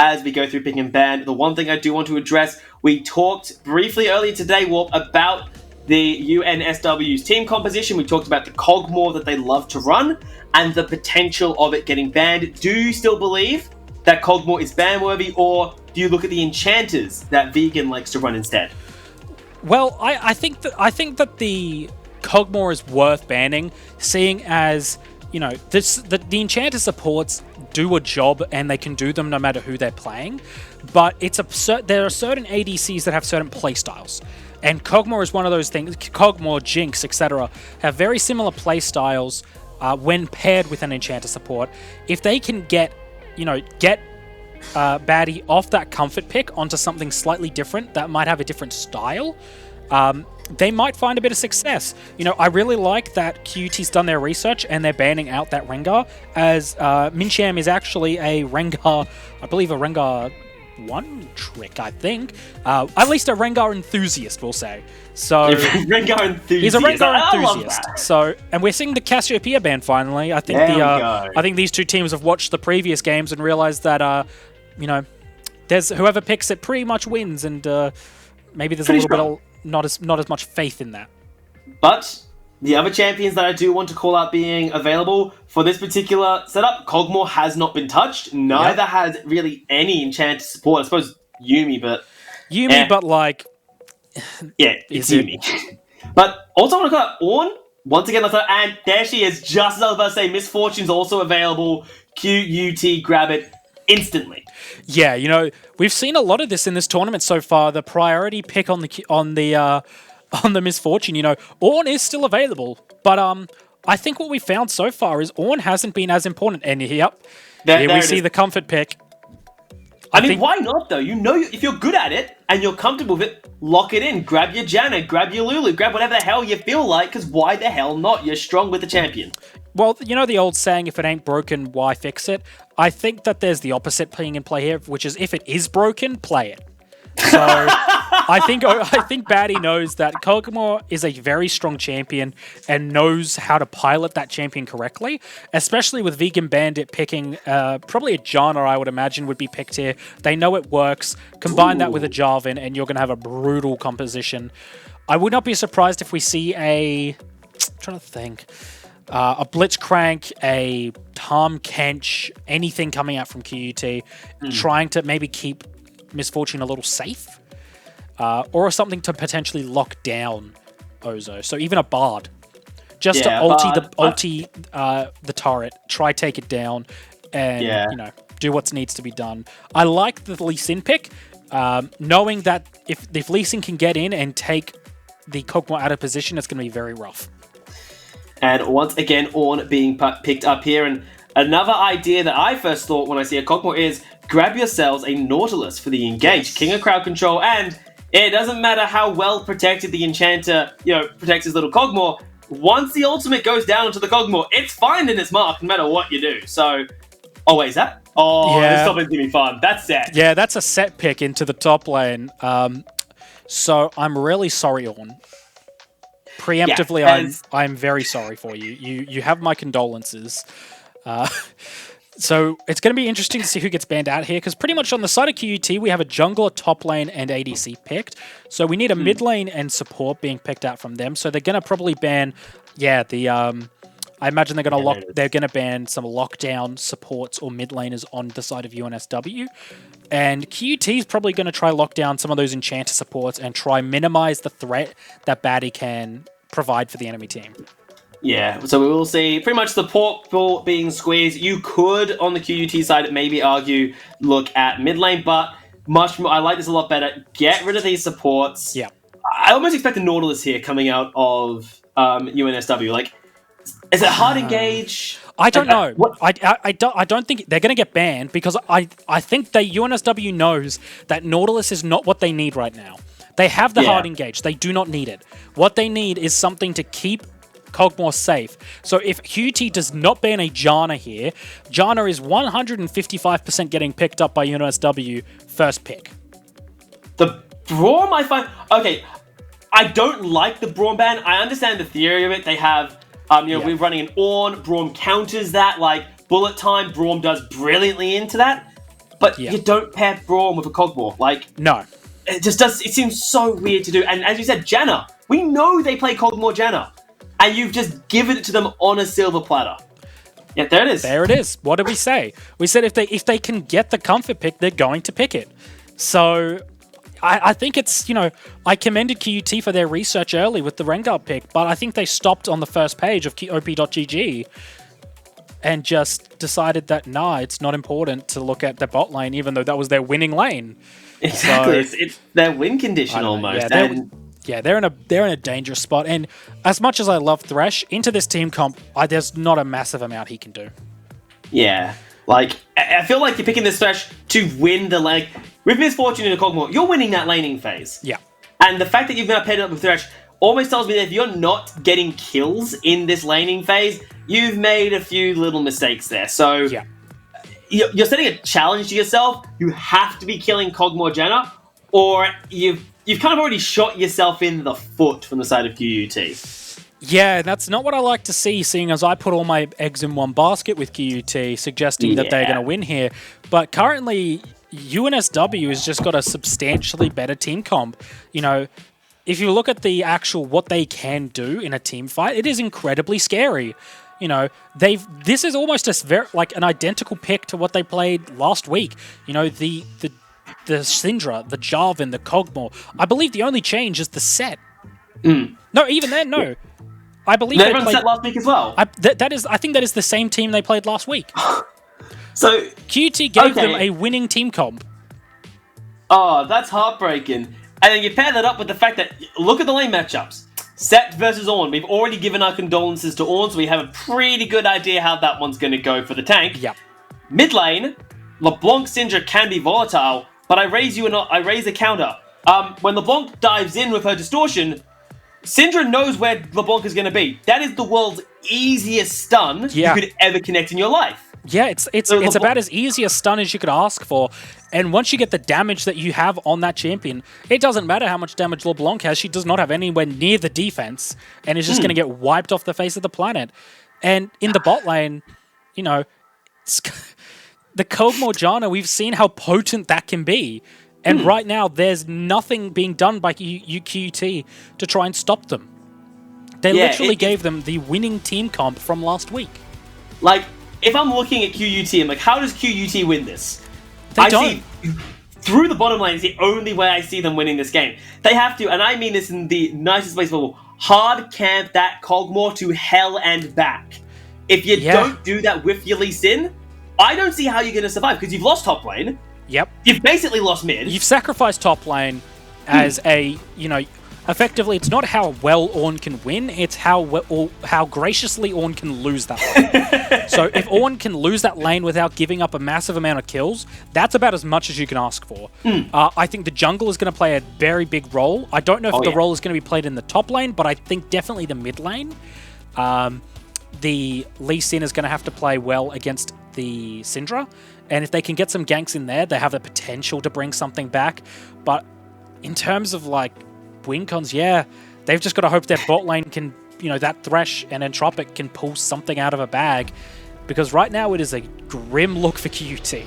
as we go through pick and ban. The one thing I do want to address, we talked briefly earlier today, Warp, about the UNSW's team composition. We talked about the Cogmore that they love to run and the potential of it getting banned. Do you still believe that Cogmore is ban-worthy, or do you look at the enchanters that Vegan likes to run instead? Well, I think that the Cogmore is worth banning, seeing as, you know, the enchanter supports do a job and they can do them no matter who they're playing, but there are certain ADCs that have certain playstyles. And Cogmore is one of those things. Cogmore, Jinx, etc. have very similar playstyles when paired with an enchanter support. If they can get baddie off that comfort pick onto something slightly different that might have a different style, they might find a bit of success. You know, I really like that QUT's done their research and they're banning out that Rengar, as Mincham is actually a Rengar, I believe a Rengar 1 trick, I think. At least a Rengar enthusiast, we'll say. So Rengar enthusiast. He's a Rengar enthusiast. So, and we're seeing the Cassiopeia ban finally. I think I think these two teams have watched the previous games and realized that there's whoever picks it pretty much wins, and maybe there's pretty a little bit of not as much faith in that. But the other champions that I do want to call out being available for this particular setup, Cogmore has not been touched. Neither has really any enchanted support. I suppose Yuumi, but like, yeah, it's Yuumi. But also I want to call out Ornn once again. And there she is, just as I was about to say. Miss Fortune's also available. QUT, grab it instantly. Yeah, you know, we've seen a lot of this in this tournament so far. The priority pick on the Miss Fortune, you know, Ornn is still available, but I think what we found so far is Ornn hasn't been as important. And here we see the comfort pick. I mean, why not though? You know, if you're good at it and you're comfortable with it, lock it in. Grab your Janna, grab your Lulu, grab whatever the hell you feel like, because why the hell not? You're strong with the champion. Well, you know the old saying, if it ain't broken, why fix it? I think that there's the opposite being in play here, which is if it is broken, play it. So I think Baddie knows that Cogmore is a very strong champion and knows how to pilot that champion correctly, especially with Vegan Bandit picking probably a Janna, I would imagine, would be picked here. They know it works. Combine that with a Jarvan and you're going to have a brutal composition. I would not be surprised if we see a Blitzcrank, a Tahm Kench, anything coming out from QUT, trying to maybe keep Miss Fortune a little safe, or something to potentially lock down Ozo. So even a Bard, just to ulti the turret, try take it down, and do what needs to be done. I like the Lee Sin pick, knowing that if Lee Sin can get in and take the Cogmore out of position, it's going to be very rough. And once again, Ornn being picked up here. And another idea that I first thought when I see a Cogmore is grab yourselves a Nautilus for the engage. King of crowd control, and it doesn't matter how well protected the enchanter, protects his little Cogmore. Once the ultimate goes down onto the Cogmore, it's finding its mark no matter what you do. So, wait, is that? This top lane's gonna be fun. That's set. Yeah, that's a set pick into the top lane. So I'm really sorry, Ornn. Preemptively, I'm very sorry for you. You have my condolences. So it's going to be interesting to see who gets banned out here, because pretty much on the side of QUT, we have a jungler, top lane, and ADC picked. So we need a mid lane and support being picked out from them. So they're going to probably ban, I imagine they're going to ban some lockdown supports or mid laners on the side of UNSW. And QUT is probably going to try lock down some of those enchanter supports and try minimize the threat that Baddie can provide for the enemy team. Yeah, so we will see pretty much the pork ball being squeezed. You could, on the QUT side, maybe argue, look at mid lane, but much more, I like this a lot better. Get rid of these supports. Yeah. I almost expect a Nautilus here coming out of UNSW. Like, is it hard engage? I don't know. I don't think they're going to get banned, because I think that UNSW knows that Nautilus is not what they need right now. They have the hard engage. They do not need it. What they need is something to keep Cogmore safe. So if QUT does not ban a Janna here, Janna is 155% getting picked up by UNSW first pick. The Braum I find... Okay, I don't like the Braum ban. I understand the theory of it. They have... we're running an Ornn. Braum counters that. Like, bullet time, Braum does brilliantly into that. but Yeah. you don't pair Braum with a Cogmore. Like, No. it just does. It seems so weird to do. And as you said, Janna. We know they play Cogmore Janna, and you've just given it to them on a silver platter. Yeah, there it is. There it is. What did we say? We said if they can get the comfort pick, they're going to pick it. So I think it's, I commended QUT for their research early with the Rengar pick, but I think they stopped on the first page of op.gg and just decided that, it's not important to look at the bot lane, even though that was their winning lane. Exactly. So, it's their win condition almost. They're in a dangerous spot. And as much as I love Thresh, into this team comp, there's not a massive amount he can do. Yeah. Like, I feel like you're picking this Thresh to win the lane. With Misfortune in a Cogmore, you're winning that laning phase. Yeah. And the fact that you've now paired it up with Thresh almost tells me that if you're not getting kills in this laning phase, you've made a few little mistakes there. So yeah. You're setting a challenge to yourself. You have to be killing Cogmore Janna, or you've kind of already shot yourself in the foot from the side of QUT. Yeah, that's not what I like to see, seeing as I put all my eggs in one basket with QUT, suggesting that they're going to win here. But currently, UNSW has just got a substantially better team comp. If you look at the actual what they can do in a team fight, it is incredibly scary. This is almost an identical pick to what they played last week. The Syndra, the Jarvan, the Cogmore. I believe the only change is the set. No, even then, no. I believe they played set last week as well. I think that is the same team they played last week. So QT gave them a winning team comp. Oh, that's heartbreaking. And then you pair that up with the fact that, look at the lane matchups. Set versus Ornn. We've already given our condolences to Ornn, so we have a pretty good idea how that one's going to go for the tank. Yep. Mid lane, LeBlanc Syndra can be volatile, but I raise the counter. When LeBlanc dives in with her distortion, Syndra knows where LeBlanc is going to be. That is the world's easiest stun you could ever connect in your life. Yeah, it's about as easy a stun as you could ask for. And once you get the damage that you have on that champion, it doesn't matter how much damage LeBlanc has. She does not have anywhere near the defense and is just going to get wiped off the face of the planet. And in the bot lane, the Cogmore Janna, we've seen how potent that can be. And right now, there's nothing being done by QUT to try and stop them. They literally gave them the winning team comp from last week. Like, if I'm looking at QUT, I'm like, how does QUT win this? They don't. Through the bottom lane is the only way I see them winning this game. They have to, and I mean this in the nicest way possible, hard camp that Cogmore to hell and back. If you don't do that with your Lee Sin, I don't see how you're going to survive, because you've lost top lane. Yep. You've basically lost mid. You've sacrificed top lane as effectively, it's not how well Ornn can win, it's how graciously Ornn can lose that lane. So if Ornn can lose that lane without giving up a massive amount of kills, that's about as much as you can ask for. I think the jungle is going to play a very big role. I don't know if the role is going to be played in the top lane, but I think definitely the mid lane. The Lee Sin is going to have to play well against the Syndra, and if they can get some ganks in there, they have the potential to bring something back. But in terms of win cons, they've just got to hope their bot lane can, that Thresh and Entropic can pull something out of a bag, because right now it is a grim look for QUT.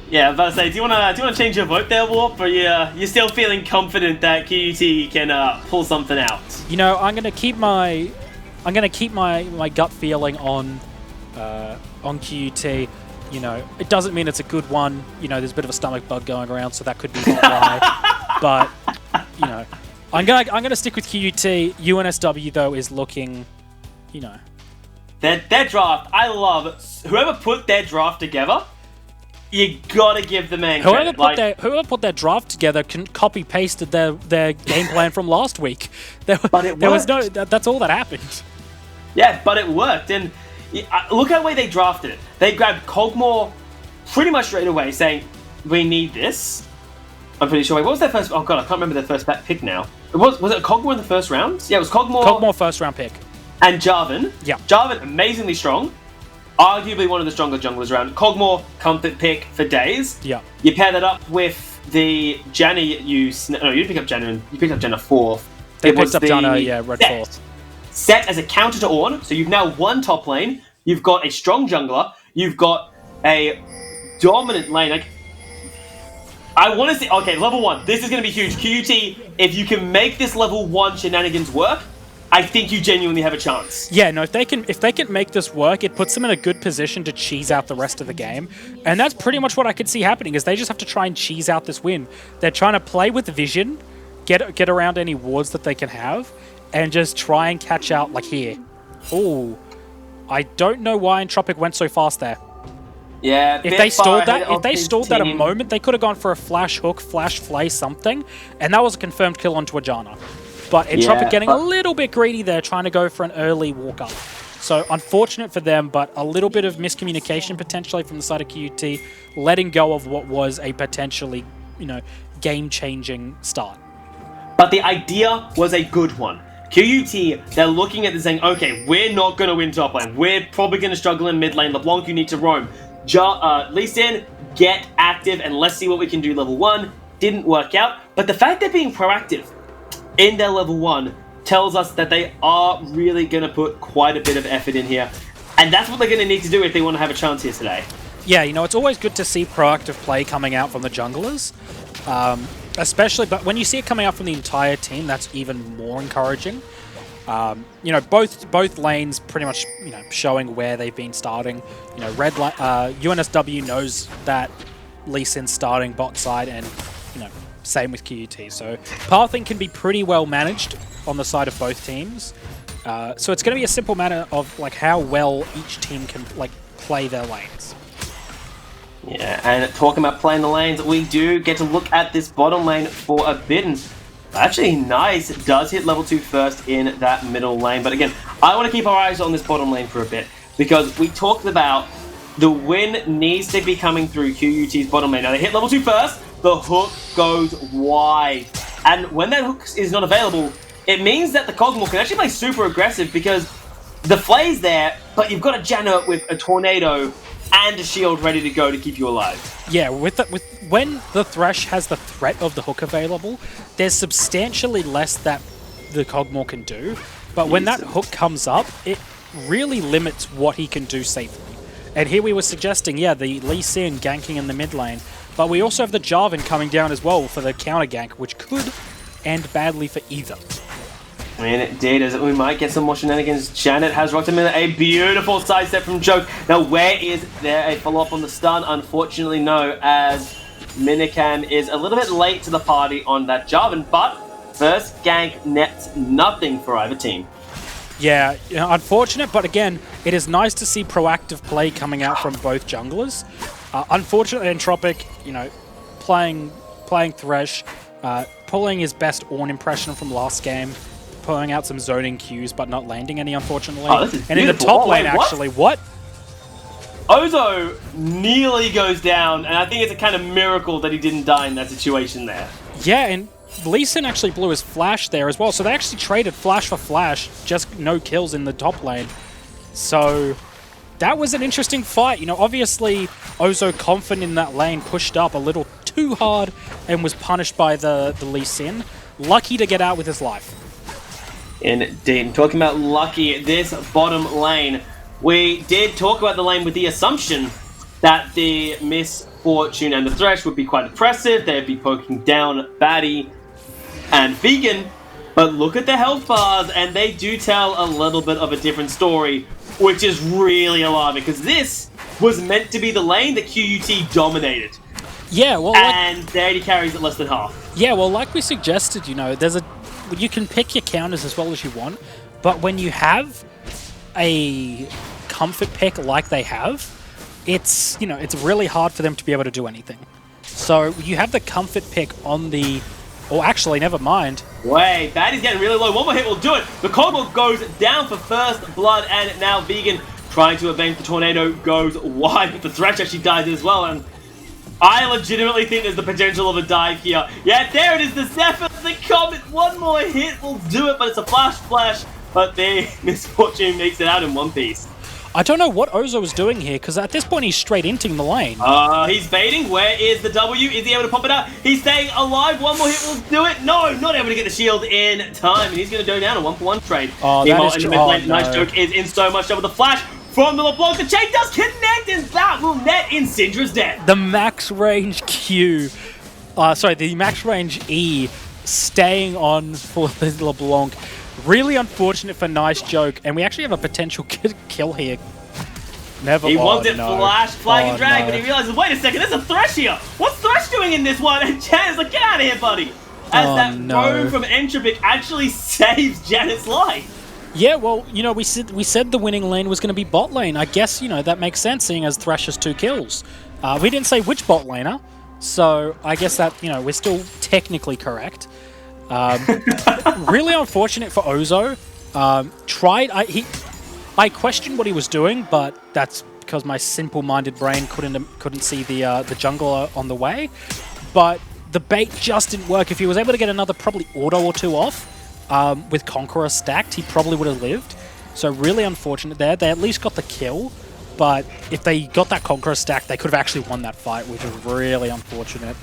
Yeah, I was about to say, do you want to change your vote there, Warp, or you're still feeling confident that QUT can pull something out? I'm gonna keep my gut feeling on QUT. It doesn't mean it's a good one. There's a bit of a stomach bug going around, so that could be why. But I'm gonna stick with QUT. UNSW though is looking, their draft. I love whoever put their draft together. You gotta give the man credit. Whoever put their draft together can copy pasted their game plan from last week. But it worked. That's all that happened. Yeah, but it worked, and look at the way they drafted it. They grabbed Cogmore pretty much straight away, saying, "We need this." I'm pretty sure. What was their first? Oh god, I can't remember their first pick now. Was it Cogmore in the first round? Yeah, it was Cogmore. Cogmore first round pick. And Jarvan. Yeah. Jarvan amazingly strong. Arguably one of the stronger junglers around. Cogmore comfort pick for days. Yeah. You pair that up with the Janna you didn't pick up Janna. You picked up Janna fourth. They picked up Janna, red fourth. Set as a counter to Ornn, so you've now won top lane. You've got a strong jungler. You've got a dominant lane. I want to see... Okay, level 1. This is going to be huge. QUT, if you can make this level 1 shenanigans work, I think you genuinely have a chance. Yeah, no, if they can make this work, it puts them in a good position to cheese out the rest of the game. And that's pretty much what I could see happening, is they just have to try and cheese out this win. They're trying to play with vision, get around any wards that they can have, and just try and catch out, like here. Ooh. I don't know why Entropic went so fast there. Yeah, if they stalled that a moment, they could have gone for a flash hook, flash flay, something, and that was a confirmed kill onto Ajana. But Entropic getting a little bit greedy there, trying to go for an early walk up. So unfortunate for them, but a little bit of miscommunication potentially from the side of QUT, letting go of what was a potentially, game-changing start. But the idea was a good one. QUT, they're looking at this saying, okay, we're not going to win top lane. We're probably going to struggle in mid lane. LeBlanc, you need to roam. Lee Sin, get active and let's see what we can do level 1. Didn't work out. But the fact they're being proactive in their level 1 tells us that they are really going to put quite a bit of effort in here. And that's what they're going to need to do if they want to have a chance here today. Yeah, it's always good to see proactive play coming out from the junglers. Especially, but when you see it coming out from the entire team, that's even more encouraging. Both lanes pretty much, showing where they've been starting. UNSW knows that Lee Sin's starting bot side, and same with QUT. So pathing can be pretty well managed on the side of both teams. So it's going to be a simple matter of how well each team can play their lanes. Yeah, and talking about playing the lanes, we do get to look at this bottom lane for a bit, and actually Nice does hit level 2 first in that middle lane. But again, I want to keep our eyes on this bottom lane for a bit, because we talked about the win needs to be coming through QUT's bottom lane. Now they hit level 2 first, the hook goes wide, and when that hook is not available, it means that the Cogmore can actually play super aggressive, because the flay's there, but you've got a Janna with a tornado and a shield ready to go to keep you alive. Yeah, when the Thresh has the threat of the hook available, there's substantially less that the Cogmore can do. But when that hook comes up, it really limits what he can do safely. And here we were suggesting, the Lee Sin ganking in the mid lane, but we also have the Jarvan coming down as well for the counter gank, which could end badly for either. I mean, it did, as we might get some more shenanigans. Janet has rocked him in a beautiful sidestep from Joke. Now, where is there a follow-up on the stun? Unfortunately, no, as Minican is a little bit late to the party on that Jarvan, but first gank nets nothing for either team. Yeah, unfortunate, but again, it is nice to see proactive play coming out from both junglers. Unfortunately, Entropic, playing Thresh, pulling his best Ornn impression from last game, pulling out some zoning cues, but not landing any, unfortunately. Oh, this is and in the top lane, actually, what? Ozo nearly goes down, and I think it's a kind of miracle that he didn't die in that situation there. Yeah, and Lee Sin actually blew his flash there as well, so they actually traded flash for flash, just no kills in the top lane. So that was an interesting fight. Obviously, Ozo, confident in that lane, pushed up a little too hard and was punished by the Lee Sin. Lucky to get out with his life. Indeed. Talking about lucky, this bottom lane, we did talk about the lane with the assumption that the Misfortune and the Thresh would be quite oppressive. They'd be poking down Batty and Vegan, but look at the health bars, and they do tell a little bit of a different story, which is really alarming, because this was meant to be the lane that QUT dominated. Yeah, well, and their AD carries at less than half. Yeah, well, like we suggested, you can pick your counters as well as you want, but when you have a comfort pick like they have, it's really hard for them to be able to do anything. So you have the comfort pick on the... Oh, actually, never mind. Wait, Batty's getting really low. One more hit will do it. The Cogmore goes down for first blood, and now Vegan, trying to avenge the tornado, goes wide, but the Thresh actually dies as well, and I legitimately think there's the potential of a dive here. Yeah, there it is, the Zephyr, the Comet. One more hit will do it, but it's a flash, but the Misfortune makes it out in one piece. I don't know what Ozo was doing here, because at this point he's straight inting the lane. He's baiting. Where is the W? Is he able to pop it out? He's staying alive. One more hit will do it. No, not able to get the shield in time, and he's going to go down a 1-for-1 trade. That is true. Nice Joke is in so much trouble. The flash from the LeBlanc. The chain does connect, and that will net in Syndra's death. The max range Q. the max range E staying on for the LeBlanc. Really unfortunate for Nice Joke, and we actually have a potential kill here. Never. He wanted flash, flag, and drag, no. but he realizes, wait a second, there's a Thresh here. What's Thresh doing in this one? And Janet's like, get out of here, buddy. As that throw from Entropic actually saves Janet's life. Yeah, well, you know, we said the winning lane was going to be bot lane. I guess, you know, that makes sense, seeing as Thresh has 2 kills. We didn't say which bot laner, so I guess that, you know, we're still technically correct. Really unfortunate for Ozo. I questioned what he was doing, but that's because my simple-minded brain couldn't see the jungler on the way. But the bait just didn't work. If he was able to get another probably auto or 2 off with Conqueror stacked, he probably would have lived. So really unfortunate there. They at least got the kill, but if they got that Conqueror stacked, they could have actually won that fight, which is really unfortunate.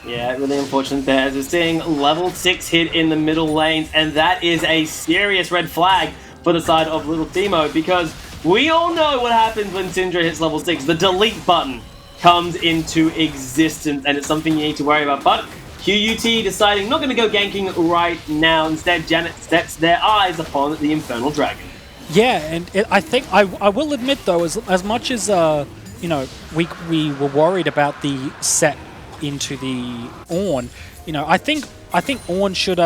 Yeah, really unfortunate there, as we're seeing level 6 hit in the middle lanes, and that is a serious red flag for the side of Little Timo, because we all know what happens when Syndra hits level 6. The delete button comes into existence, and it's something you need to worry about. But QUT deciding not going to go ganking right now. Instead, Janet sets their eyes upon the Infernal Dragon. Yeah, and I think I will admit, though, as much as you know, we were worried about the set into the Ornn, you know, I think Ornn should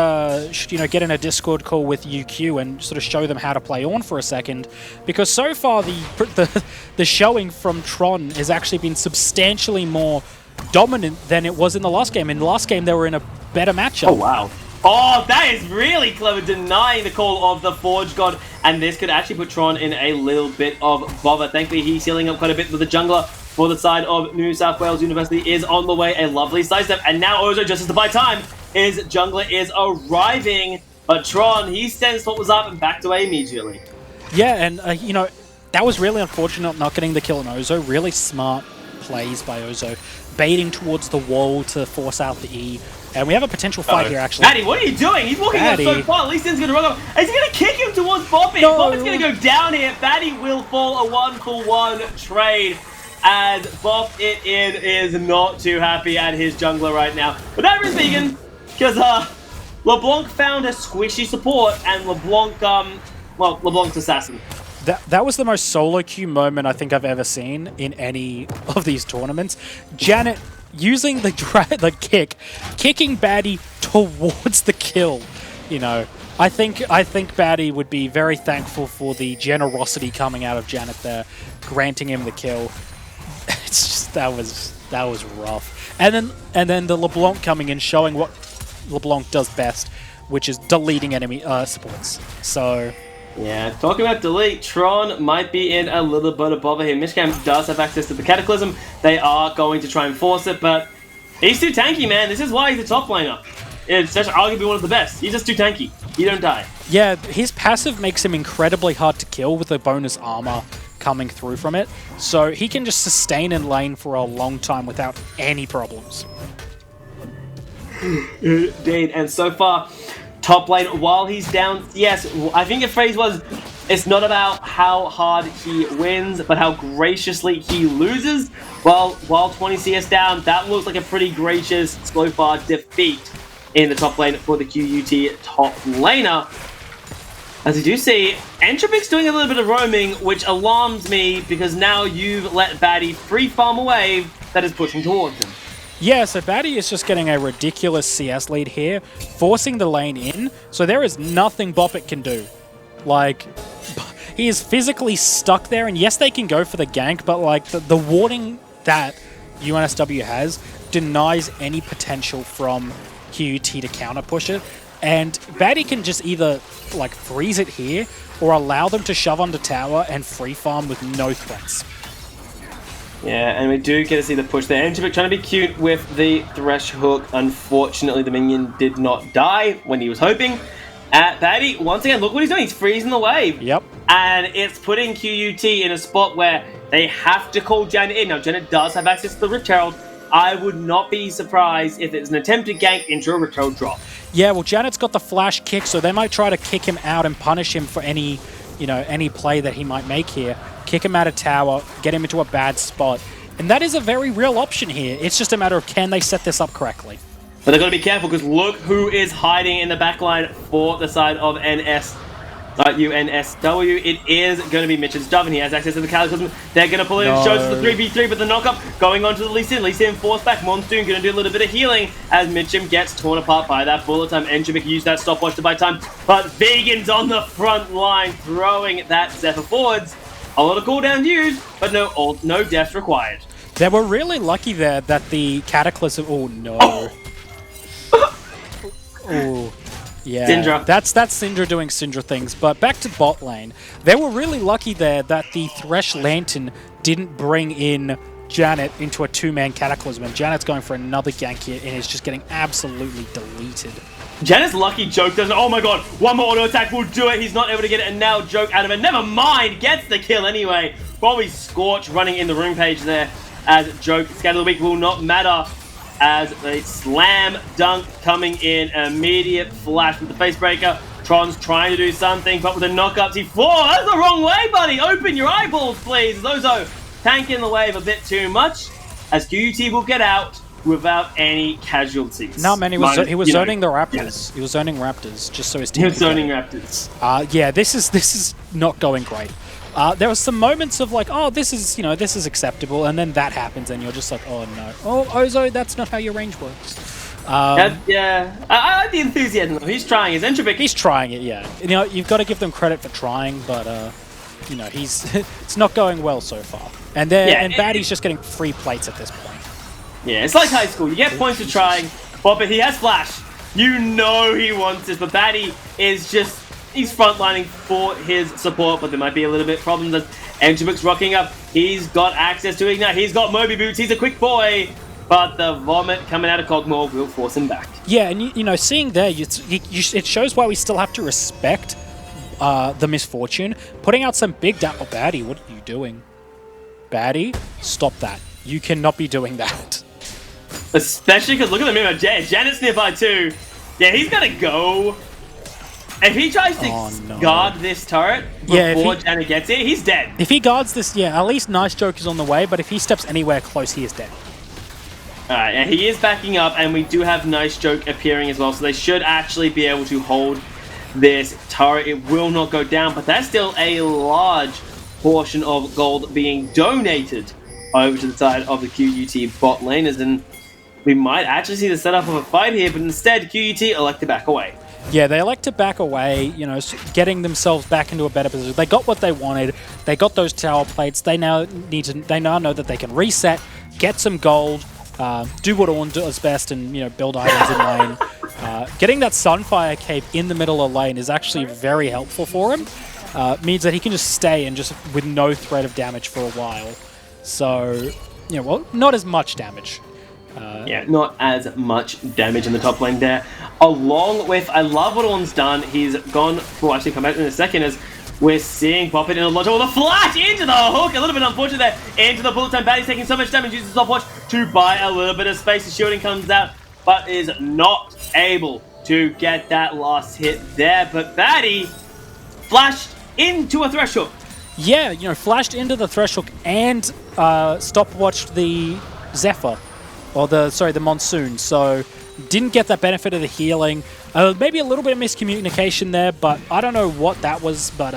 you know, get in a Discord call with UQ and sort of show them how to play Ornn for a second, because so far the showing from Tron has actually been substantially more dominant than it was in the last game. In the last game, they were in a better matchup. Oh wow! Oh, that is really clever, denying the call of the Forge God, and this could actually put Tron in a little bit of bother. Thankfully, he's healing up quite a bit with the jungler. For the side of New South Wales University is on the way, a lovely sidestep, and now Ozo, just as to buy time, his jungler is arriving, but Tron, he sensed what was up and backed away immediately. Yeah, and you know, that was really unfortunate not getting the kill on Ozo. Really smart plays by Ozo, baiting towards the wall to force out the E, and we have a potential fight here, actually. Maddie, what are you doing? He's walking out so far. Lee Sin's going to run up. Is he going to kick him towards Boppy? No. Boppy's going to go down here. Maddie will fall a 1-for-1 trade, as Bop It In is not too happy at his jungler right now. But that is vegan, because LeBlanc found a squishy support, and LeBlanc's assassin. That was the most solo queue moment I think I've ever seen in any of these tournaments. Janet using the kick, kicking Baddie towards the kill. You know, I think Baddie would be very thankful for the generosity coming out of Janet there, granting him the kill. It's just that was rough. And then the LeBlanc coming in, showing what LeBlanc does best, which is deleting enemy supports. So yeah, talking about delete, Tron might be in a little bit of bother here. Mishcam does have access to the Cataclysm. They are going to try and force it, but he's too tanky, man. This is why he's a top laner. It's just arguably one of the best. He's just too tanky. You don't die. Yeah, his passive makes him incredibly hard to kill with the bonus armor coming through from it, so he can just sustain in lane for a long time without any problems. Indeed, and so far, top lane, while he's down, yes, I think the phrase was, it's not about how hard he wins, but how graciously he loses. Well, while 20 CS down, that looks like a pretty gracious, so far, defeat in the top lane for the QUT top laner. As you do see, Entropic's doing a little bit of roaming, which alarms me, because now you've let Baddie free farm a wave that is pushing towards him. Yeah, so Baddie is just getting a ridiculous CS lead here, forcing the lane in, so there is nothing Boppet can do. Like, he is physically stuck there, and yes, they can go for the gank, but like the warding that UNSW has denies any potential from QUT to counter push it. And Baddie can just either like freeze it here or allow them to shove onto tower and free farm with no threats. Yeah, and we do get to see the push there. Entropic trying to be cute with the Thresh Hook. Unfortunately, the minion did not die when he was hoping. Baddie, once again, look what he's doing. He's freezing the wave. Yep. And it's putting QUT in a spot where they have to call Janet in. Now, Janet does have access to the Rift Herald. I would not be surprised if it's an attempted gank into a Rift Herald drop. Yeah, well, Janet's got the flash kick, so they might try to kick him out and punish him for any play that he might make here. Kick him out of tower, get him into a bad spot, And that is a very real option here. It's just a matter of can they set this up correctly. But they've got to be careful because look who is hiding in the backline for the side of UNSW. It is going to be Mitch's job, and he has access to the Cataclysm. They're going to pull in, shows us the 3v3, but the knock-up going on to the Lee Sin. Lee Sin forced back. Monsoon going to do a little bit of healing as Mitchum gets torn apart by that bullet time. Enjimik used that stopwatch to buy time, but Vegan's on the front line throwing that Zephyr forwards. A lot of cooldown used, but no deaths required. They were really lucky there that the Cataclysm... Oh, no. Oh, yeah. Syndra. That's Syndra doing Syndra things. But back to bot lane. They were really lucky there that the Thresh Lantern didn't bring in Janet into a two-man Cataclysm. And Janet's going for another gank here and is just getting absolutely deleted. Janet's lucky Joke doesn't... Oh my god, one more auto attack will do it. He's not able to get it, and now Joke out of it. Never mind, gets the kill anyway. Probably Scorch running in the room page there as Joke. Scatter the Weak will not matter as a slam dunk coming in. Immediate flash with the face breaker. Tron's trying to do something, but with the knockups, he falls. That's the wrong way, buddy. Open your eyeballs, please. Zozo tanking the wave a bit too much as QUT will get out without any casualties. No, man, he was zoning the Raptors. Yeah. He was zoning Raptors just so his team. He was zoning Raptors. Yeah, this is not going great. There were some moments of like, oh, this is acceptable, and then that happens, and you're just like, oh no, oh Ozo, that's not how your range works. Yeah, I like the enthusiasm. He's trying. His Entropic. He's trying it. Yeah, you've got to give them credit for trying, but it's not going well so far. And Batty's just getting free plates at this point. Yeah, it's like high school. You get points for trying, but he has flash. You know he wants this, but Batty is just... He's frontlining for his support, but there might be a little bit of problems as Enjimik's rocking up. He's got access to Ignite. He's got Moby Boots. He's a quick boy, but the vomit coming out of Cogmore will force him back. Yeah, and seeing there, it shows why we still have to respect the Misfortune. Putting out some big damage. Oh, Batty, what are you doing? Batty, stop that. You cannot be doing that. Especially because look at the mirror. Janet's nearby too. Yeah, he's gonna go. If he tries to guard this turret before Janet gets it, he's dead. If he guards this, at least Nice Joke is on the way, but if he steps anywhere close, he is dead. Alright, and he is backing up, and we do have Nice Joke appearing as well, so they should actually be able to hold this turret. It will not go down, but that's still a large portion of gold being donated over to the side of the QUT bot laners, and we might actually see the setup of a fight here, but instead QUT elect to back away. Yeah, they elect to back away, getting themselves back into a better position. They got what they wanted. They got those tower plates. They now know that they can reset, get some gold, do what Ornn does best, and build items in lane. Getting that Sunfire Cape in the middle of lane is actually very helpful for him. Means that he can just stay and just with no threat of damage for a while. So, well, not as much damage. Yeah, not as much damage in the top lane there. Along with, I love what Ornn's done. He's gone, we'll actually come back in a second, as we're seeing Pop It in a lot of the flash into the hook. A little bit unfortunate there. Into the bullet time. Batty's taking so much damage. Uses the stopwatch to buy a little bit of space. The shielding comes out, but is not able to get that last hit there. But Batty flashed into a Thresh Hook. Yeah, flashed into the Thresh Hook and stopwatched the Zephyr. Or the Monsoon, so didn't get that benefit of the healing. Maybe a little bit of miscommunication there, but I don't know what that was, but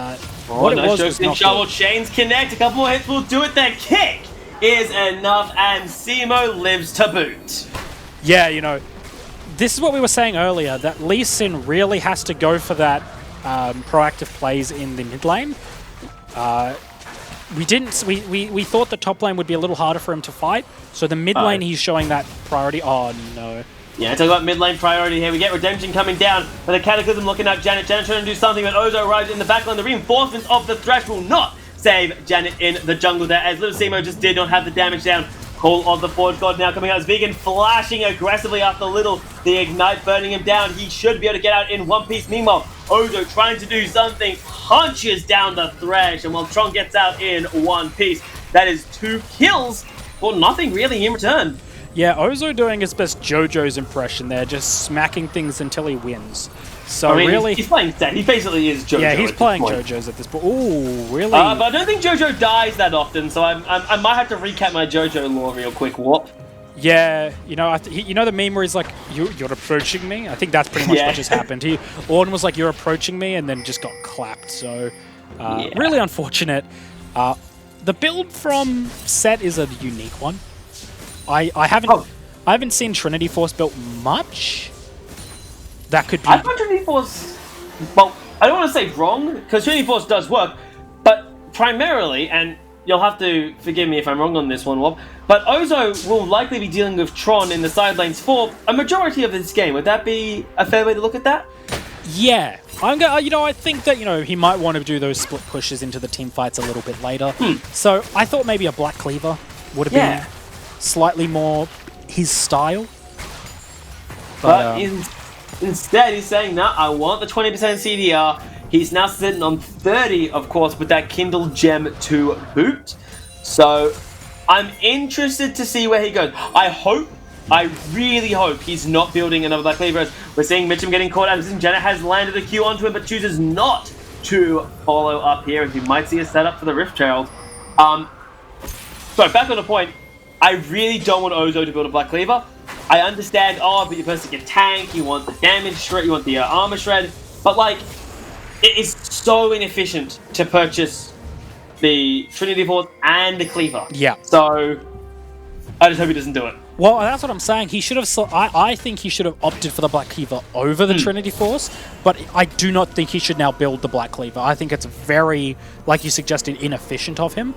what it was not good. Chains connect, a couple more hits will do it. Their kick is enough, and Simo lives to boot. Yeah, this is what we were saying earlier, that Lee Sin really has to go for that proactive plays in the mid lane. We thought the top lane would be a little harder for him to fight, so the mid lane he's showing that priority. Oh no. Yeah, talk about mid lane priority here. We get Redemption coming down, but the Cataclysm looking at Janet. Janet trying to do something, but Ozo arrives in the backline. The reinforcements of the Thresh will not save Janet in the jungle there, as Little Simo just did not have the damage down. Call of the Forge God now coming out as Vegan flashing aggressively after Little. The Ignite burning him down. He should be able to get out in one piece. Meanwhile, Ozo trying to do something, punches down the Thresh, and while Tron gets out in one piece, that is 2 kills for nothing really in return. Yeah, Ozo doing his best JoJo's impression there, just smacking things until he wins. So really, he's playing Set. He basically is JoJo. Yeah, he's playing JoJo's at this point. Ooh, really? But I don't think JoJo dies that often, so I might have to recap my JoJo lore real quick. What? Yeah, you know, you know the meme where he's like, "You're approaching me." I think that's pretty much what just happened. Ornn was like, "You're approaching me," and then just got clapped. So, really unfortunate. The build from Set is a unique one. I haven't seen Trinity Force built much. That could be. I thought Trinity Force. Well, I don't want to say wrong because Trinity Force does work, but primarily, and you'll have to forgive me if I'm wrong on this one, Wob, but Ozo will likely be dealing with Tron in the side lanes for a majority of this game. Would that be a fair way to look at that? Yeah, I think that he might want to do those split pushes into the team fights a little bit later. So I thought maybe a Black Cleaver would have been slightly more his style. But instead, he's saying, no, I want the 20% CDR. He's now sitting on 30, of course, with that Kindle Gem to boot. So I'm interested to see where he goes. I really hope he's not building another Black Cleaver. We're seeing Mitchum getting caught out. Janet has landed a Q onto him, but chooses not to follow up here, and we might see a setup for the Rift Child. So back on the point, I really don't want Ozo to build a Black Cleaver. I understand, but your person can tank, you want the damage shred, you want the armor shred, but like, it is so inefficient to purchase the Trinity Force and the Cleaver. Yeah. So, I just hope he doesn't do it. Well, that's what I'm saying. He should have. I think he should have opted for the Black Cleaver over the Trinity Force, but I do not think he should now build the Black Cleaver. I think it's very, like you suggested, inefficient of him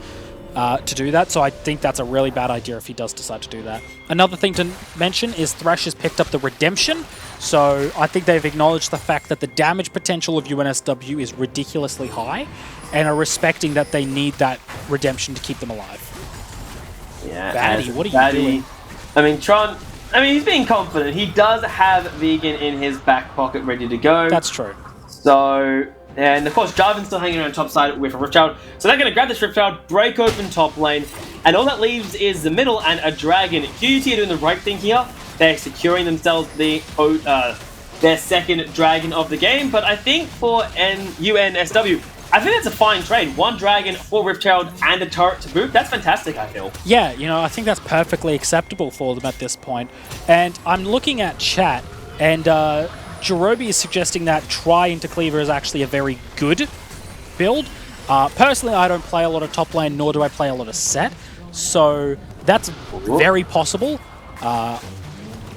to do that. So I think that's a really bad idea if he does decide to do that. Another thing to mention is Thresh has picked up the Redemption. So I think they've acknowledged the fact that the damage potential of UNSW is ridiculously high and are respecting that they need that Redemption to keep them alive. Yeah, Batty, what are you doing? I mean, Tron, he's being confident. He does have Vegan in his back pocket ready to go. That's true. So, and of course, Jarvan's still hanging around top side with a Rift Child. So they're going to grab this Rift Child, break open top lane, and all that leaves is the middle and a dragon. QUT are doing the right thing here. They're securing themselves their second dragon of the game. But I think for UNSW, I think that's a fine trade. One dragon, 4 Rift Child, and a turret to boot. That's fantastic, I feel. Yeah, I think that's perfectly acceptable for them at this point. And I'm looking at chat, and Jerobi is suggesting that Try into Cleaver is actually a very good build. Personally, I don't play a lot of top lane, nor do I play a lot of Set. So that's very possible.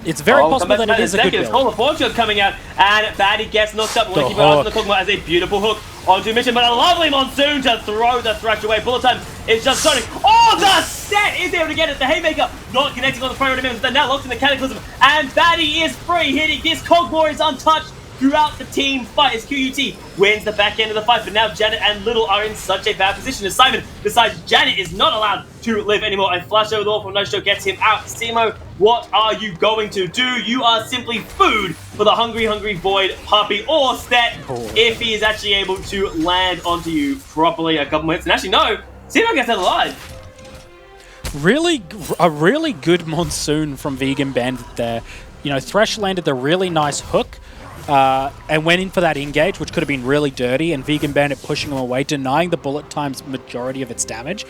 It's very possible that it is a good build. Call of Fortune coming out, and Batty gets knocked up. We'll keep our eye on the Kog'Maw as a beautiful hook onto Mission, but a lovely Monsoon to throw the Thresh away. Bullet time is just starting. Oh, the Set is able to get it. The Haymaker not connecting on the priority members. They're now locked in the Cataclysm, and Batty is free hitting. This Kog'Maw is untouched throughout the team fight as QUT wins the back end of the fight. But now Janet and Little are in such a bad position as Simon decides Janet is not allowed to live anymore. A flash over the wall from No-Show gets him out. Simo, what are you going to do? You are simply food for the hungry Void puppy or Set if he is actually able to land onto you properly a couple minutes. And actually, no, Simo gets out alive. A really good Monsoon from Vegan Bandit there. Thresh landed the really nice hook. And went in for that engage, which could have been really dirty, and Vegan Bandit pushing him away, denying the bullet time's majority of its damage.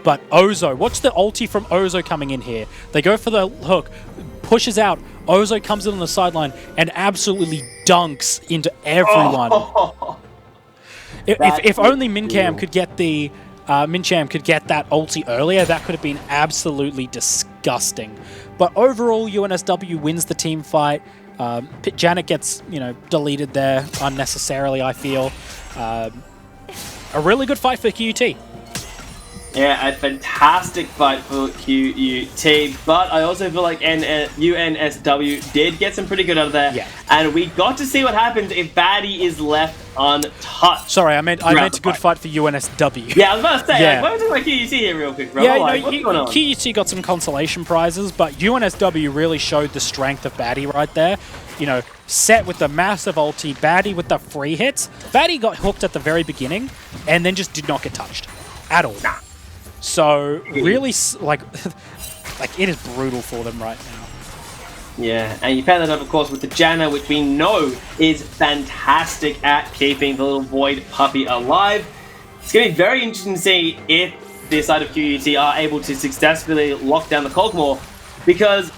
But Ozo, watch the ulti from Ozo coming in here. They go for the hook, pushes out, Ozo comes in on the sideline and absolutely dunks into everyone. If only Mincam could get the Mincham could get that ulti earlier, that could have been absolutely disgusting. But overall, UNSW wins the team fight. Janet gets, deleted there unnecessarily, I feel. A really good fight for QUT. Yeah, a fantastic fight for QUT, but I also feel like UNSW did get some pretty good out of there. Yeah. And we got to see what happens if Batty is left untouched. Sorry, I meant a good fight for UNSW. Yeah, I was about to say, what was it like QUT here real quick, bro? Yeah, what's going on? QUT got some consolation prizes, but UNSW really showed the strength of Batty right there. Set with the massive ulti, Batty with the free hits. Batty got hooked at the very beginning, and then just did not get touched at all. So really, like, it is brutal for them right now. Yeah, and you pair that up, of course, with the Janna, which we know is fantastic at keeping the little Void puppy alive. It's going to be very interesting to see if this side of QUT are able to successfully lock down the Cogmore, because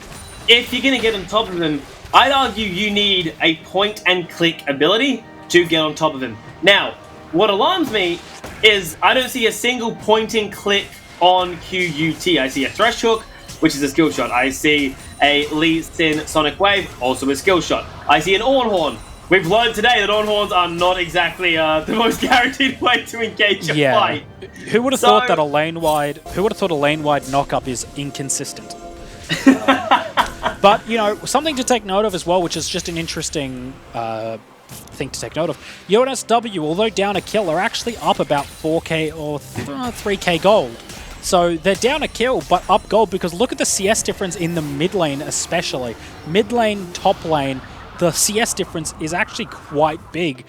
if you're going to get on top of him, I'd argue you need a point-and-click ability to get on top of him. Now, what alarms me is I don't see a single point-and-click on QUT. I see a Thresh Hook, which is a skill shot. I see a Lee Sin Sonic Wave, also a skill shot. I see an Ornhorn. We've learned today that Ornhorns are not exactly the most guaranteed way to engage a fight. Who would have thought that a lane-wide knock-up is inconsistent? But, you know, something to take note of as well, which is just an interesting thing to take note of. UNSW, although down a kill, are actually up about 4k or 3k gold. So they're down a kill, but up gold, because look at the CS difference in the mid lane especially. Mid lane, top lane, the CS difference is actually quite big,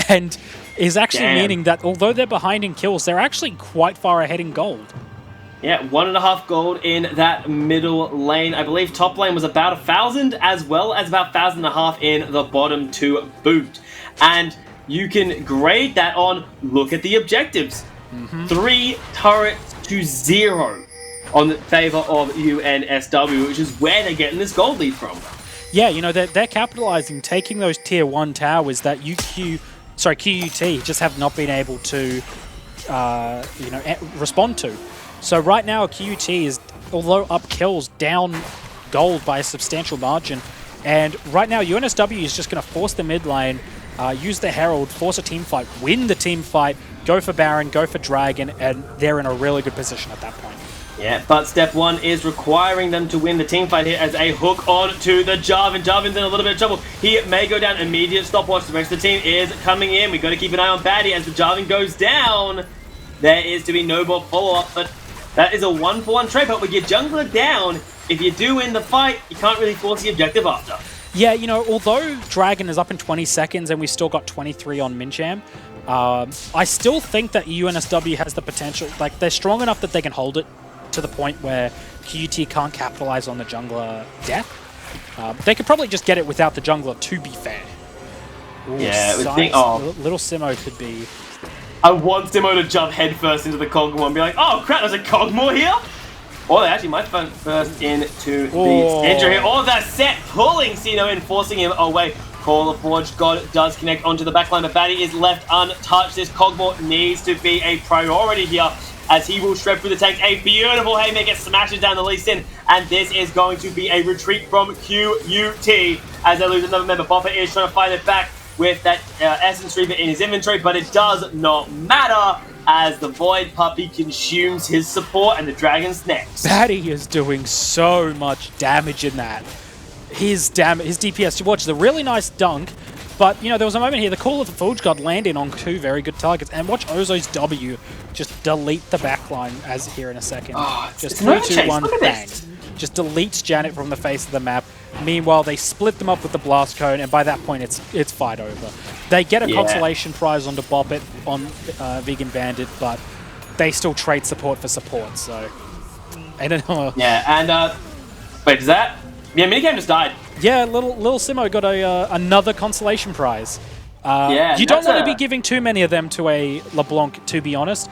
and is actually meaning that although they're behind in kills, they're actually quite far ahead in gold. Yeah, 1.5 gold in that middle lane. I believe top lane was about 1,000, as well as about 1,500 in the bottom to boot. And you can grade that on, look at the objectives. 3 turrets to 0 on the favor of UNSW, which is where they're getting this gold lead from. Yeah, you know, they're capitalizing, taking those tier 1 towers that QUT just have not been able to, you know, respond to. So right now, QUT is, although up kills, down gold by a substantial margin. And right now, UNSW is just going to force the mid lane, use the Herald, force a team fight, win the team fight, go for Baron, go for Dragon, and they're in a really good position at that point. Yeah, but step 1 is requiring them to win the team fight here as a hook on to the Jarvan. Jarvan's in a little bit of trouble. He may go down. Immediate stopwatch. The rest of the team is coming in. We've got to keep an eye on Baddie as the Jarvan goes down. There is to be no more follow-up, but that is a 1-for-1 trade. But with your jungler down, if you do win the fight, you can't really force the objective after. Yeah, you know, although Dragon is up in 20 seconds and we still got 23 on Mincham, I still think that UNSW has the potential. Like, they're strong enough that they can hold it to the point where QUT can't capitalize on the jungler death. They could probably just get it without the jungler, to be fair. Ooh, yeah, little Simo could be... I want Simo to jump headfirst into the Cogmore and be like, oh crap, there's a Cogmore here? Or they actually might first into the Sentry here. Or that set pulling Sino in, forcing him away. Call of Forge God does connect onto the backline, but Baddie is left untouched. This Cogmore needs to be a priority here, as he will shred through the tank. A beautiful Haymaker smashes down the Lee Sin, and this is going to be a retreat from QUT as they lose another member. Bopper is trying to fight it back with that Essence Reaver in his inventory, but it does not matter as the Void Puppy consumes his support and the Dragon's next. Baddie is doing so much damage in that. His DPS, you watch the really nice dunk, but, you know, there was a moment here, the Call of the Forge God landed on 2 very good targets, and watch Ozo's W just delete the backline as here in a second. Oh, just 3, 2, 1, bang. Just deletes Janet from the face of the map. Meanwhile, they split them up with the Blast Cone, and by that point, it's fight over. They get a consolation prize onto Bop It on Vegan Bandit, but they still trade support for support, so... I don't know. Yeah, and, wait, is that... Yeah, Minicam just died. Yeah, little Simo got another consolation prize. Yeah, you don't want to be giving too many of them to a LeBlanc, to be honest.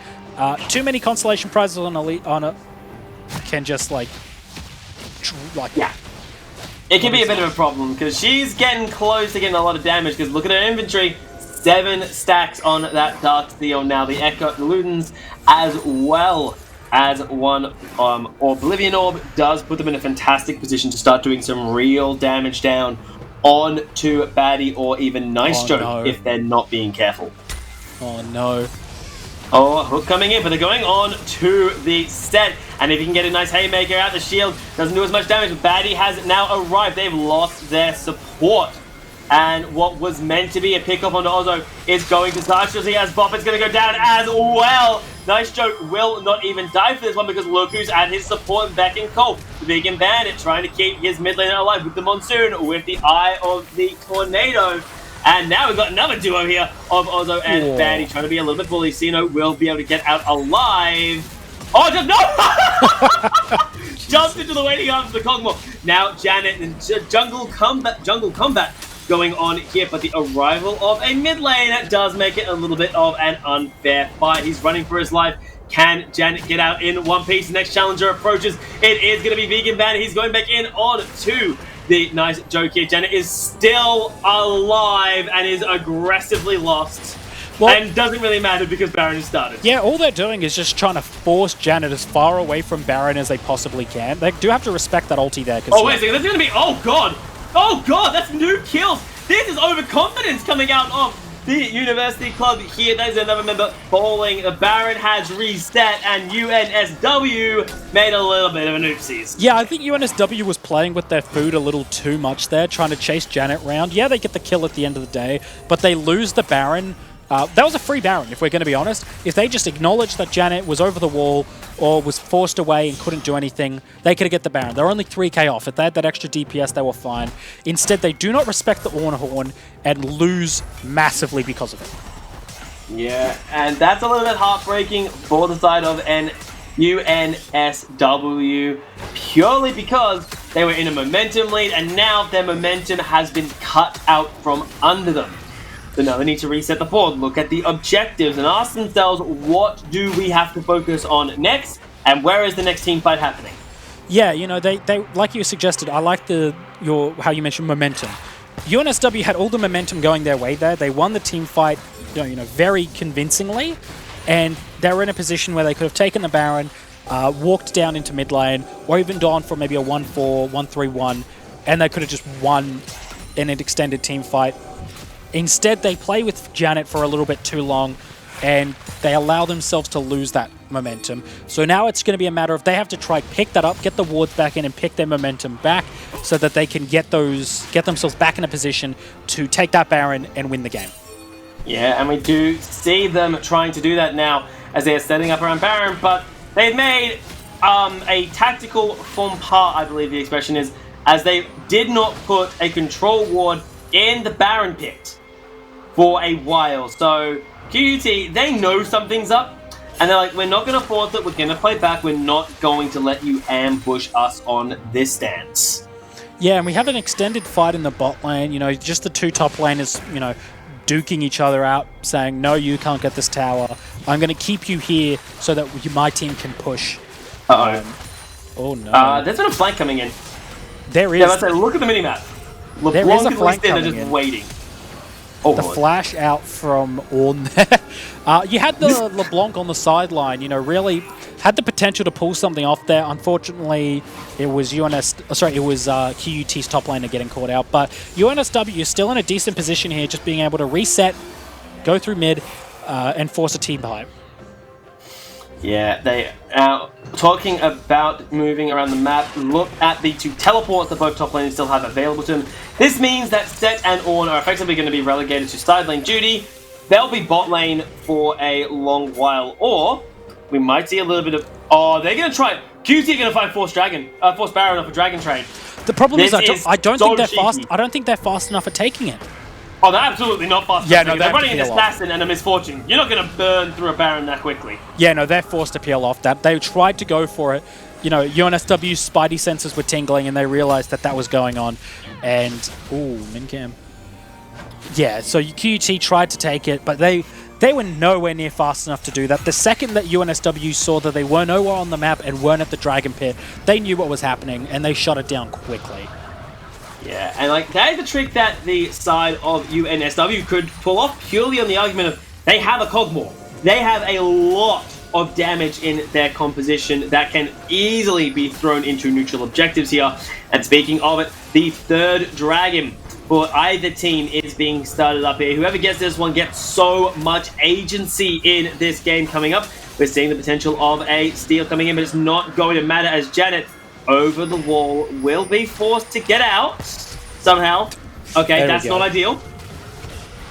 Too many consolation prizes on a can just yeah. It can be a bit of a problem because she's getting close to getting a lot of damage. Because look at her inventory, 7 stacks on that Dark Steel. Now the Echo, the Ludens, as well as one Oblivion Orb does put them in a fantastic position to start doing some real damage down onto Baddie or even Nice Joke if they're not being careful. Oh no. Oh, Hook coming in, but they're going on to the set. And if you can get a nice Haymaker out, the shield doesn't do as much damage. Baddie has now arrived. They've lost their support. And what was meant to be a pickup onto Ozo is going to start. As Bopper's going to go down as well. Nice Joke will not even die for this one because look who's at his support back in Cole. The Vegan Bandit trying to keep his mid laner alive with the Monsoon, with the Eye of the Tornado. And now we've got another duo here of Ozo and Baddie trying to be a little bit bully. Sino will be able to get out alive. Oh, just no! jumps into the waiting arms of the Kog'Maw. Now Janet and jungle combat going on here, but the arrival of a mid lane does make it a little bit of an unfair fight. He's running for his life. Can Janet get out in one piece? The next challenger approaches. It is going to be Vegan Ban. He's going back in on two. The nice joke here. Janet is still alive and is aggressively lost. Well, and doesn't really matter because Baron has started. Yeah, all they're doing is just trying to force Janet as far away from Baron as they possibly can. They do have to respect that ulti there. Oh, wait a second. That's going to be... Oh, God. Oh, God. That's new kills. This is overconfidence coming out of the University Club here. There's another member falling. The Baron has reset, and UNSW made a little bit of an oopsies. Yeah, I think UNSW was playing with their food a little too much there, trying to chase Janet round. Yeah, they get the kill at the end of the day, but they lose the Baron. That was a free Baron, if we're going to be honest. If they just acknowledged that Janet was over the wall or was forced away and couldn't do anything, they could have get the Baron. They're only 3k off. If they had that extra DPS, they were fine. Instead, they do not respect the Ornhorn and lose massively because of it. Yeah, and that's a little bit heartbreaking for the side of UNSW, purely because they were in a momentum lead, and now their momentum has been cut out from under them. So now they need to reset the board, look at the objectives, and ask themselves, what do we have to focus on next, and where is the next team fight happening? Yeah, you know, they like you suggested, I like how you mentioned momentum. UNSW had all the momentum going their way there. They won the team fight, you know, very convincingly, and they were in a position where they could have taken the Baron, walked down into mid lane, or even gone for maybe a 1-4, 1-3-1, and they could have just won in an extended team fight. Instead, they play with Janet for a little bit too long, and they allow themselves to lose that momentum. So now it's going to be a matter of they have to try pick that up, get the wards back in, and pick their momentum back so that they can get themselves back in a position to take that Baron and win the game. Yeah, and we do see them trying to do that now as they're setting up around Baron, but they've made a tactical faux pas, I believe the expression is, as they did not put a control ward in the Baron pit for a while. So QUT, they know something's up, and they're like, we're not going to force it, we're going to play back, we're not going to let you ambush us on this stance. Yeah, and we have an extended fight in the bot lane, you know, just the two top laners, you know, duking each other out, saying, no, you can't get this tower, I'm going to keep you here so that my team can push. Oh no. There's been a flank coming in. There is. Yeah, let's say, look at the minimap. There is a flank coming just in. Waiting. Oh, the flash out from Ornn there. You had the LeBlanc on the sideline, you know, really had the potential to pull something off there. Unfortunately, it was QUT's top laner getting caught out. But UNSW is still in a decent position here, just being able to reset, go through mid, and force a team fight. Yeah, they are talking about moving around the map. Look at the two teleports that both top laners still have available to them. This means that Set and Ornn are effectively going to be relegated to side lane duty. They'll be bot lane for a long while, or we might see a little bit of... Oh, they're going to try... QT are going to fight Force Baron off a Dragon Trade. The problem is I don't think they're fast. I don't think they're fast enough at taking it. Oh, they're absolutely not fast. Yeah, no, they're running an assassin and a misfortune. You're not going to burn through a Baron that quickly. Yeah, no, they're forced to peel off that. They tried to go for it. You know, UNSW's spidey senses were tingling and they realized that was going on. And, ooh, Mincam. Yeah, so QUT tried to take it, but they were nowhere near fast enough to do that. The second that UNSW saw that they were nowhere on the map and weren't at the Dragon Pit, they knew what was happening and they shut it down quickly. Yeah, and like that is the trick that the side of UNSW could pull off purely on the argument of they have a Kog'Maw. They have a lot of damage in their composition that can easily be thrown into neutral objectives here. And speaking of it, the third dragon for either team is being started up here. Whoever gets this one gets so much agency in this game coming up. We're seeing the potential of a steal coming in, but it's not going to matter as Janet over the wall will be forced to get out somehow. Okay, that's not ideal.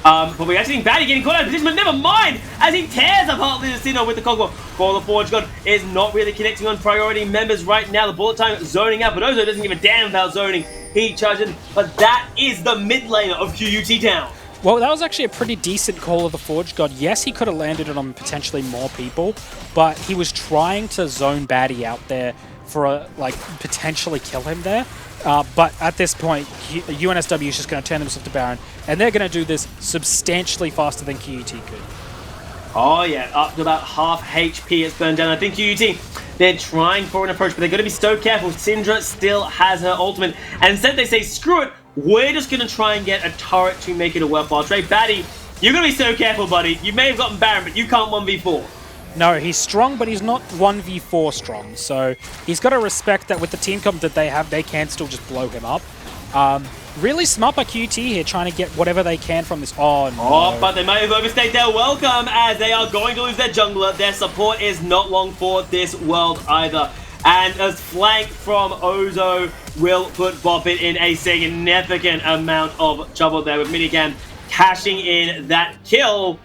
But we're actually seeing Batty getting caught out of position, but never mind, as he tears apart Lucino with the Kog'Maw. For the Forge God is not really connecting on priority members right now. The bullet time zoning out, but Ozo doesn't give a damn about zoning. He charging, but that is the mid laner of QUT down. Well, that was actually a pretty decent call of the Forge God. Yes, he could have landed it on potentially more people, but he was trying to zone Batty out there for like potentially kill him there. But at this point, UNSW is just going to turn themselves to Baron, and they're going to do this substantially faster than QUT could. Oh yeah, up to about half HP it's burned down. I think QUT, they're trying for an approach, but they've got to be so careful. Syndra still has her ultimate, and instead they say, screw it, we're just going to try and get a turret to make it a worthwhile trade. Batty, you're going to be so careful, buddy. You may have gotten Baron, but you can't 1v4. No, he's strong, but he's not 1v4 strong. So he's got to respect that with the team comp that they have, they can still just blow him up. Really smart by QT here, trying to get whatever they can from this. Oh, no. Oh, but they might have overstayed their welcome as they are going to lose their jungler. Their support is not long for this world either. And a flank from Ozo will put Boppet in a significant amount of trouble there with Minican cashing in that kill.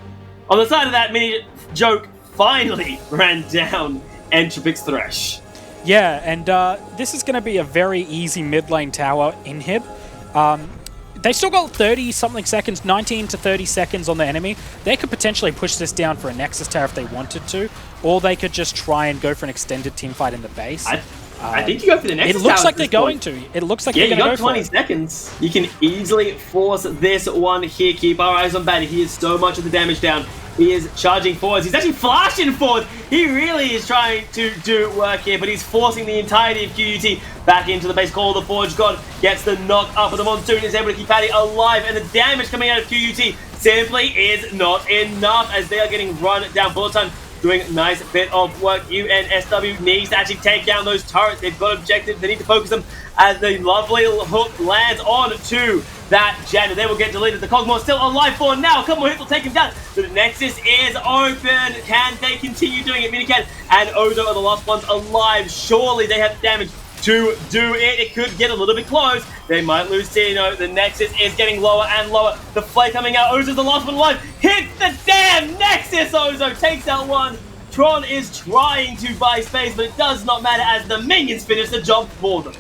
On the side of that, Mini Joke finally ran down Entropic's Thresh. Yeah, and this is going to be a very easy mid lane tower inhib. They still got 30-something seconds, 19 to 30 seconds on the enemy. They could potentially push this down for a Nexus tower if they wanted to, or they could just try and go for an extended team fight in the base. I think you go for the Nexus tower. It looks like they're going to. It looks like they're going to go for it. Yeah, you got 20 seconds. You can easily force this one here. Keep our eyes on Batty. He is so much of the damage down. He is charging forwards. He's actually flashing forward. He really is trying to do work here, but he's forcing the entirety of QUT back into the base. Call the Forge God gets the knock up of the Monsoon. Is able to keep Patty alive, and the damage coming out of QUT simply is not enough as they are getting run down. Bullet time doing a nice bit of work. UNSW needs to actually take down those turrets. They've got objectives. They need to focus them as the lovely hook lands on to that Jen, and they will get deleted. The Cogmore still alive for now. A couple more hits will take him down. The Nexus is open. Can they continue doing it? Minican and Ozo are the last ones alive. Surely they have damage to do it. It could get a little bit close. They might lose Tino. The Nexus is getting lower and lower. The flare coming out. Ozo's the last one alive. Hit the damn Nexus. Ozo takes out one. Tron is trying to buy space, but it does not matter as the minions finish the job for them.